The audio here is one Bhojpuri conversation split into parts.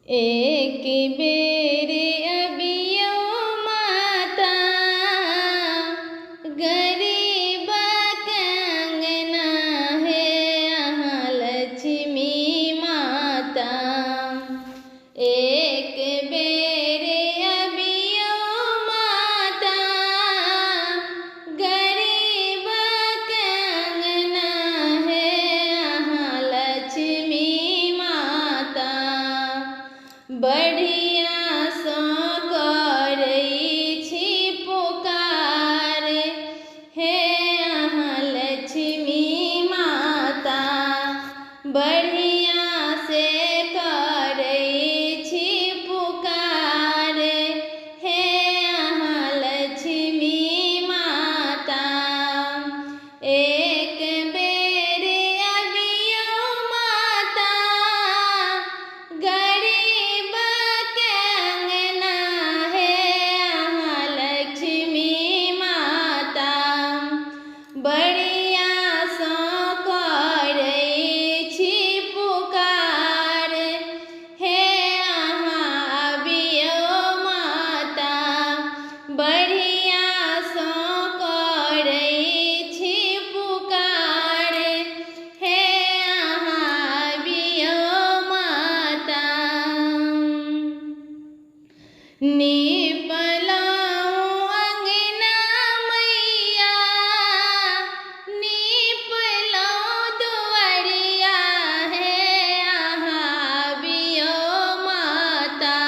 एक बेरे अबियो माता गरीब कंगना है यहाँ लक्ष्मी माता। एक बेरे अबियो माता गरीब कंगना है यहाँ लक्ष्मी माता। बढ़िया सो करई छी पुकार हे यहाँ लक्ष्मी माता। बढ़िया से करई छी पुकार हे यहाँ लक्ष्मी माता। एक बेरे अबियो माता गरीब कंगना है यहाँ लक्ष्मी माता। बढ़िया सो करई छी पुकार हे यहाँ अबियो माता। बढ़िया सो करई छी पुकार हे यहाँ अबियो माता। नीपलाऊं अंगना मैया नीपलाऊं दुआरिया है यहाँ अबियो माता।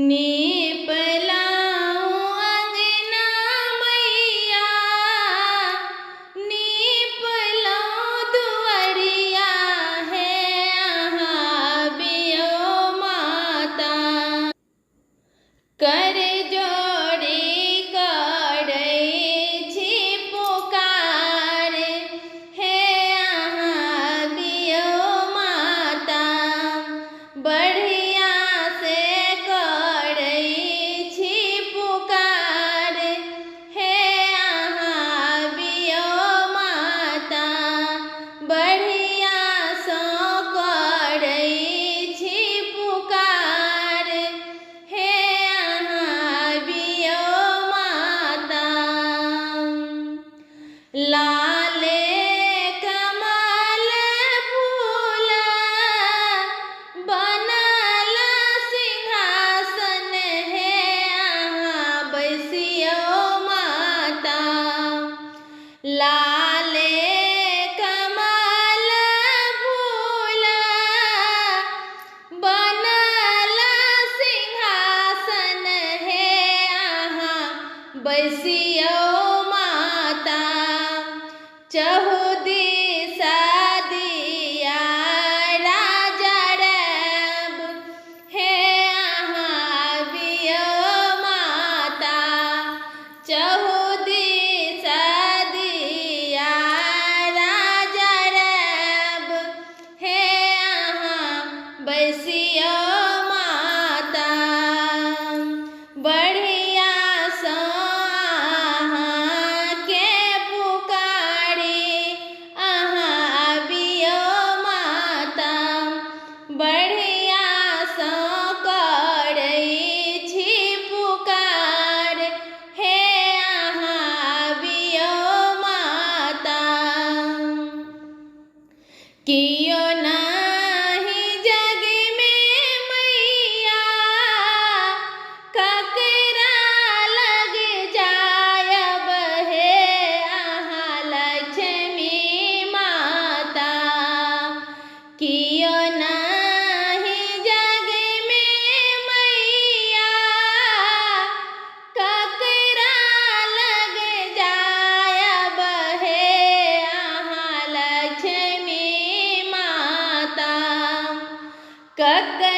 नीपलाऊं अंगना मैया नीपलाऊं दुआरिया है यहाँ अबियो माता। कर जोड़ी करई छी पुकार हे यहाँ अबियो माता। बढ़िया से करई छी पुकार हे यहाँ अबियो माता। बढ़िया सो करई छी पुकार हे यहाँ अबियो माता। लाले कमल फूल बनल सिंहासन है यहाँ बैसियो माता। लाले कमल फूल बनल सिंहासन है यहाँ बैसियो माता। चहुदिसा दिया राजा रब हे यहाँ अबियो माता। चहुदिसा दिया राजा रब हे यहाँ बैसियो माता। बढ़िया सो अहाँ के पुकारी अहाँ अबियो माता। बढ़िया सो करई छी पुकार हे यहाँ अबियो माता। कियो नाही जग में मैया ककरा लग जायब हे यहाँ लक्ष्मी माता। कियो नाही जग में मैया ककरा लग जायब हे यहाँ लक्ष्मी माता। ककरा